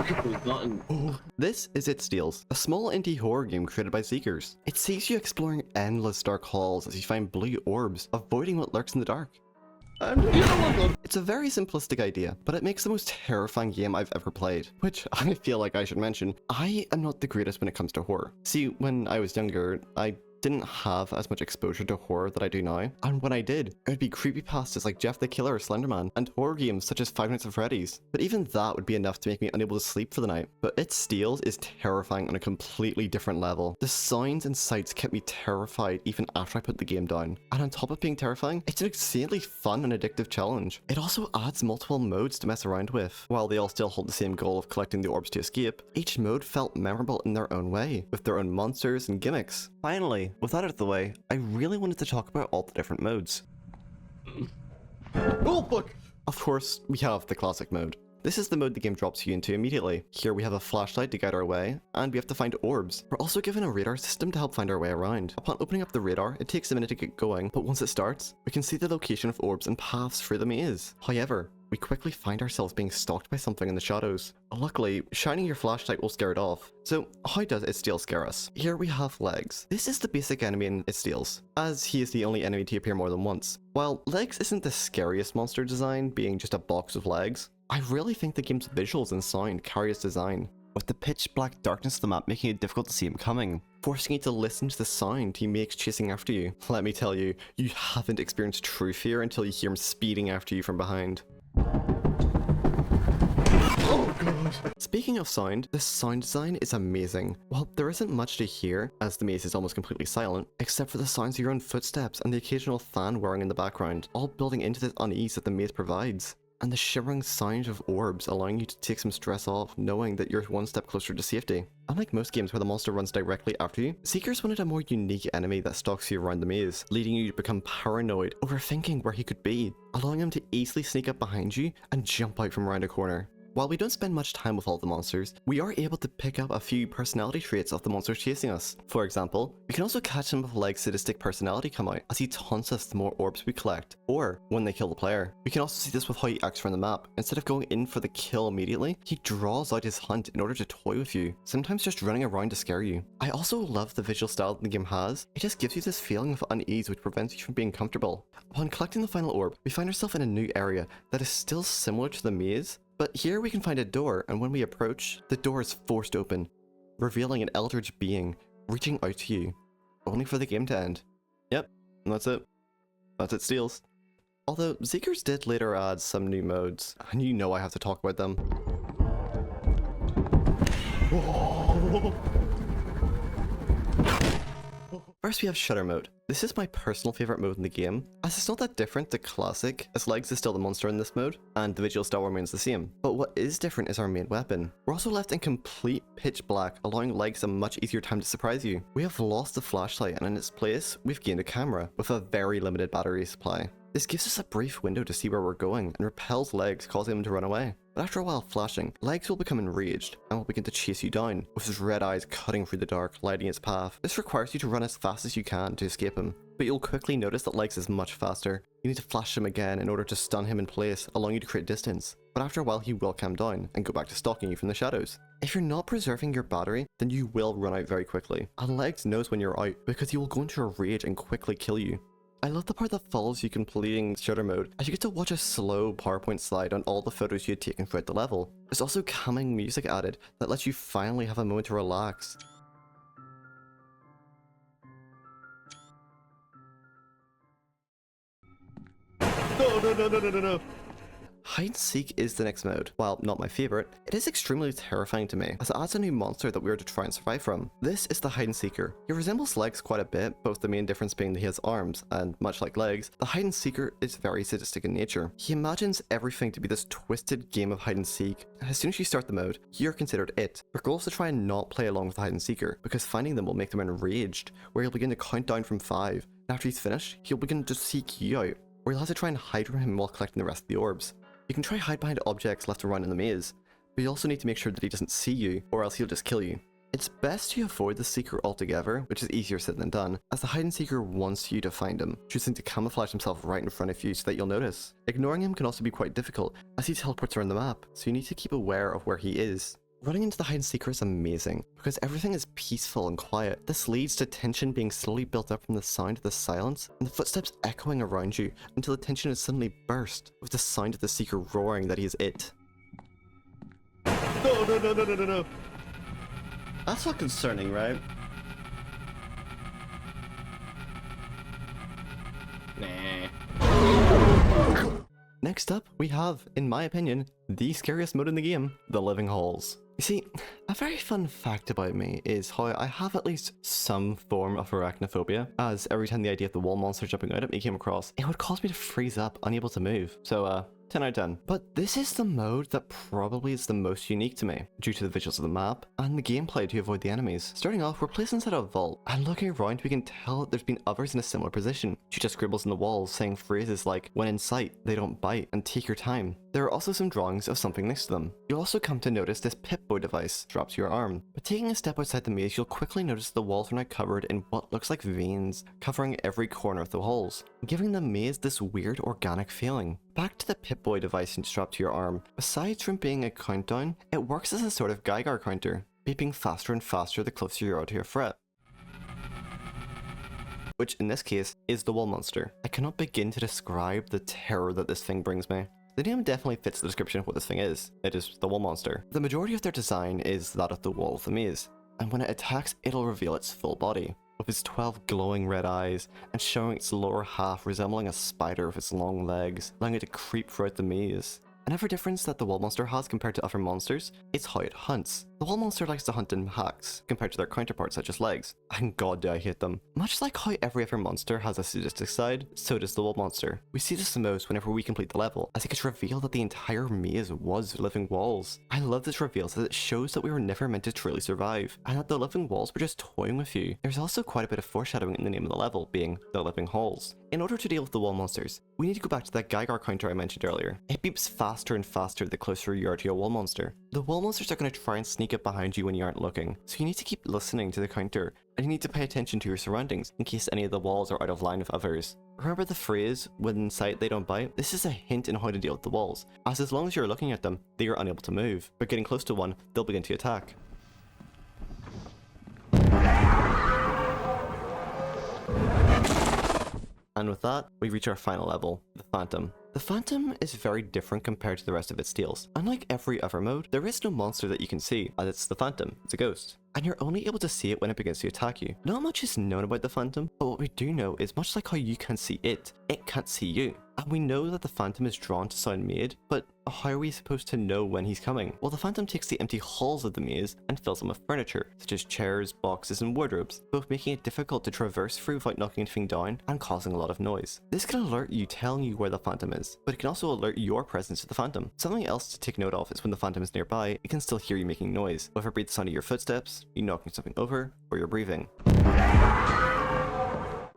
Forgotten. This is It Steals, a small indie horror game created by Seekers. It sees you exploring endless dark halls as you find blue orbs, avoiding what lurks in the dark. It's a very simplistic idea, but it makes the most terrifying game I've ever played, which I feel like I should mention. I am not the greatest when it comes to horror. See, when I was younger, I didn't have as much exposure to horror that I do now, and when I did, it would be creepypastas like Jeff the Killer or Slenderman, and horror games such as Five Nights at Freddy's. But even that would be enough to make me unable to sleep for the night. But It Steals is terrifying on a completely different level. The sounds and sights kept me terrified even after I put the game down, and on top of being terrifying, it's an insanely fun and addictive challenge. It also adds multiple modes to mess around with. While they all still hold the same goal of collecting the orbs to escape, each mode felt memorable in their own way, with their own monsters and gimmicks. Finally, with that out of the way, I really wanted to talk about all the different modes. Oh fuck! Of course, we have the classic mode. This is the mode the game drops you into immediately. Here we have a flashlight to guide our way, and we have to find orbs. We're also given a radar system to help find our way around. Upon opening up the radar, it takes a minute to get going, but once it starts, we can see the location of orbs and paths through the maze. However, we quickly find ourselves being stalked by something in the shadows. Luckily, shining your flashlight will scare it off. So, how does It Steals scare us? Here we have Legs. This is the basic enemy in It Steals, as he is the only enemy to appear more than once. While Legs isn't the scariest monster design, being just a box of legs, I really think the game's visuals and sound carry its design, with the pitch black darkness of the map making it difficult to see him coming, forcing you to listen to the sound he makes chasing after you. Let me tell you, you haven't experienced true fear until you hear him speeding after you from behind. Oh god! Speaking of sound, the sound design is amazing. While there isn't much to hear, as the maze is almost completely silent, except for the sounds of your own footsteps and the occasional fan whirring in the background, all building into the unease that the maze provides. And the shivering sound of orbs allowing you to take some stress off, knowing that you're one step closer to safety. Unlike most games where the monster runs directly after you, Seekers wanted a more unique enemy that stalks you around the maze, leading you to become paranoid, overthinking where he could be, allowing him to easily sneak up behind you and jump out from around a corner. While we don't spend much time with all the monsters, we are able to pick up a few personality traits of the monsters chasing us. For example, we can also catch some of Leg's sadistic personality come out as he taunts us the more orbs we collect, or when they kill the player. We can also see this with how he acts around the map. Instead of going in for the kill immediately, he draws out his hunt in order to toy with you, sometimes just running around to scare you. I also love the visual style that the game has. It just gives you this feeling of unease which prevents you from being comfortable. Upon collecting the final orb, we find ourselves in a new area that is still similar to the maze, but here we can find a door, and when we approach, the door is forced open, revealing an eldritch being reaching out to you, only for the game to end. Yep, and that's it. That's It Steals. Although Seekers did later add some new modes, and you know I have to talk about them. First we have Shutter Mode. This is my personal favourite mode in the game, as it's not that different to Classic, as Legs is still the monster in this mode, and the visual style remains the same. But what is different is our main weapon. We're also left in complete pitch black, allowing Legs a much easier time to surprise you. We have lost the flashlight, and in its place, we've gained a camera, with a very limited battery supply. This gives us a brief window to see where we're going, and repels Legs, causing him to run away. But after a while flashing, Legs will become enraged, and will begin to chase you down, with his red eyes cutting through the dark, lighting its path. This requires you to run as fast as you can to escape him, but you'll quickly notice that Legs is much faster. You need to flash him again in order to stun him in place, allowing you to create distance. But after a while he will calm down, and go back to stalking you from the shadows. If you're not preserving your battery, then you will run out very quickly, and Legs knows when you're out, because he will go into a rage and quickly kill you. I love the part that follows you completing Shutter Mode, as you get to watch a slow PowerPoint slide on all the photos you had taken throughout the level. There's also calming music added that lets you finally have a moment to relax. No. Hide and Seek is the next mode. While not my favourite, it is extremely terrifying to me, as it adds a new monster that we are to try and survive from. This is the Hide and Seeker. He resembles Legs quite a bit, both the main difference being that he has arms, and much like Legs, the Hide and Seeker is very sadistic in nature. He imagines everything to be this twisted game of hide and seek, and as soon as you start the mode, you're considered it. Your goal is to try and not play along with the Hide and Seeker, because finding them will make them enraged, where he'll begin to count down from 5, and after he's finished, he'll begin to seek you out, or you'll have to try and hide from him while collecting the rest of the orbs. You can try hide behind objects left around in the maze, but you also need to make sure that he doesn't see you, or else he'll just kill you. It's best to avoid the Seeker altogether, which is easier said than done, as the Hide and Seeker wants you to find him, choosing to camouflage himself right in front of you so that you'll notice. Ignoring him can also be quite difficult, as he teleports around the map, so you need to keep aware of where he is. Running into the hide and seeker is amazing, because everything is peaceful and quiet. This leads to tension being slowly built up from the sound of the silence, and the footsteps echoing around you until the tension is suddenly burst, with the sound of the seeker roaring that he is it. No, no, no, no, no, no, no. That's not concerning, right? Nah. Next up, we have, in my opinion, the scariest mode in the game, the living halls. You see, a very fun fact about me is how I have at least some form of arachnophobia, as every time the idea of the wall monster jumping out at me came across, it would cause me to freeze up, unable to move. So, 10 out of 10. But this is the mode that probably is the most unique to me, due to the visuals of the map and the gameplay to avoid the enemies. Starting off, we're placed inside a vault, and looking around we can tell that there's been others in a similar position, due to scribbles in the walls saying phrases like, "When in sight, they don't bite, and take your time." There are also some drawings of something next to them. You'll also come to notice this Pip-Boy device strapped to your arm. But taking a step outside the maze, you'll quickly notice the walls are now covered in what looks like veins, covering every corner of the halls, giving the maze this weird organic feeling. Back to the Pip-Boy device strapped to your arm. Aside from being a countdown, it works as a sort of Geiger counter, beeping faster and faster the closer you are to your threat. Which in this case is the wall monster. I cannot begin to describe the terror that this thing brings me. The name definitely fits the description of what this thing is. It is the wall monster. The majority of their design is that of the wall of the maze, and when it attacks, it'll reveal its full body, with its 12 glowing red eyes, and showing its lower half resembling a spider with its long legs, allowing it to creep throughout the maze. Another difference that the wall monster has compared to other monsters is how it hunts. The wall monster likes to hunt in hacks, compared to their counterparts such as legs, and god do I hate them. Much like how every other monster has a sadistic side, so does the wall monster. We see this the most whenever we complete the level, as it gets revealed that the entire maze was living walls. I love this reveal as it shows that we were never meant to truly survive, and that the living walls were just toying with you. There's also quite a bit of foreshadowing in the name of the level, being the living halls. In order to deal with the wall monsters, we need to go back to that Geiger counter I mentioned earlier. It beeps faster and faster the closer you are to a wall monster. The wall monsters are going to try and sneak up behind you when you aren't looking, so you need to keep listening to the counter, and you need to pay attention to your surroundings in case any of the walls are out of line with others. Remember the phrase, "when in sight they don't bite"? This is a hint in how to deal with the walls, as long as you're looking at them, they are unable to move, but getting close to one, they'll begin to attack. And with that, we reach our final level, the Phantom. The Phantom is very different compared to the rest of its deals. Unlike every other mode, there is no monster that you can see, as it's the Phantom, it's a ghost. And you're only able to see it when it begins to attack you. Not much is known about the Phantom, but what we do know is much like how you can't see it can't see you. And we know that the Phantom is drawn to sound made, but how are we supposed to know when he's coming? Well, the Phantom takes the empty halls of the maze and fills them with furniture, such as chairs, boxes, and wardrobes, both making it difficult to traverse through without knocking anything down and causing a lot of noise. This can alert you, telling you where the Phantom is, but it can also alert your presence to the Phantom. Something else to take note of is when the Phantom is nearby, it can still hear you making noise, whether it be the sound of your footsteps, you knocking something over, or your breathing.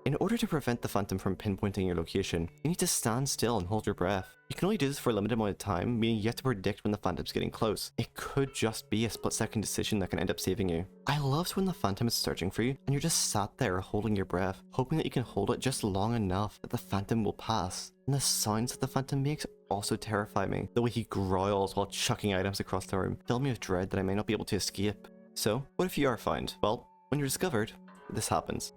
In order to prevent the Phantom from pinpointing your location, you need to stand still and hold your breath. You can only do this for a limited amount of time, meaning you have to predict when the Phantom's getting close. It could just be a split-second decision that can end up saving you. I loved when the Phantom is searching for you, and you're just sat there holding your breath, hoping that you can hold it just long enough that the Phantom will pass. And the sounds that the Phantom makes also terrify me. The way he growls while chucking items across the room fill me with dread that I may not be able to escape. So, what if you are found? Well, when you're discovered, this happens.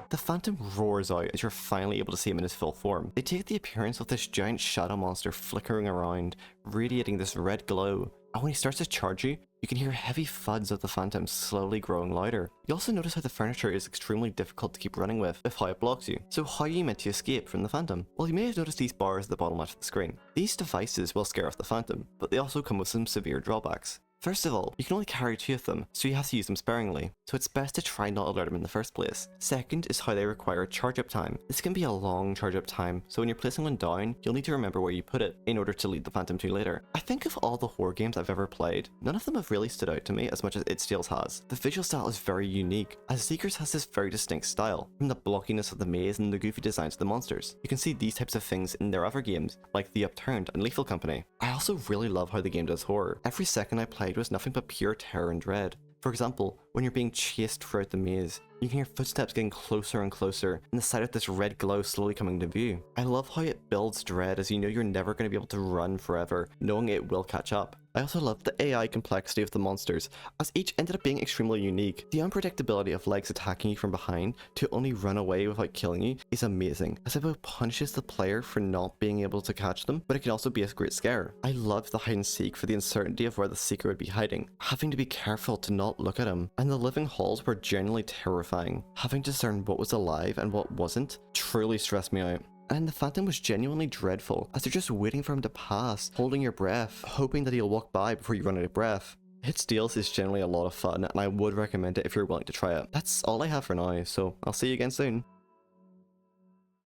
The Phantom roars out as you're finally able to see him in his full form. They take the appearance of this giant shadow monster flickering around, radiating this red glow. And when he starts to charge you, you can hear heavy thuds of the Phantom slowly growing louder. You also notice how the furniture is extremely difficult to keep running with how it blocks you. So how are you meant to escape from the Phantom? Well, you may have noticed these bars at the bottom left of the screen. These devices will scare off the Phantom, but they also come with some severe drawbacks. First of all, you can only carry 2 of them, so you have to use them sparingly, so it's best to try not alert them in the first place. Second is how they require charge-up time. This can be a long charge-up time, so when you're placing one down, you'll need to remember where you put it in order to lead the Phantom to later. I think of all the horror games I've ever played, none of them have really stood out to me as much as It Tales has. The visual style is very unique, as Seekers has this very distinct style, from the blockiness of the maze and the goofy designs of the monsters. You can see these types of things in their other games, like The Upturned and Lethal Company. I also really love how the game does horror. Every second I played was nothing but pure terror and dread. For example, when you're being chased throughout the maze. You can hear footsteps getting closer and closer, and the sight of this red glow slowly coming into view. I love how it builds dread as you know you're never going to be able to run forever, knowing it will catch up. I also love the AI complexity of the monsters, as each ended up being extremely unique. The unpredictability of legs attacking you from behind to only run away without killing you is amazing, as it both punishes the player for not being able to catch them, but it can also be a great scare. I loved the hide and seek for the uncertainty of where the seeker would be hiding, having to be careful to not look at him, and the living halls were genuinely terrifying. Having to discern what was alive and what wasn't truly stressed me out. And the Phantom was genuinely dreadful, as you're just waiting for him to pass, holding your breath, hoping that he'll walk by before you run out of breath. Hit Steals is generally a lot of fun, and I would recommend it if you're willing to try it. That's all I have for now, so I'll see you again soon.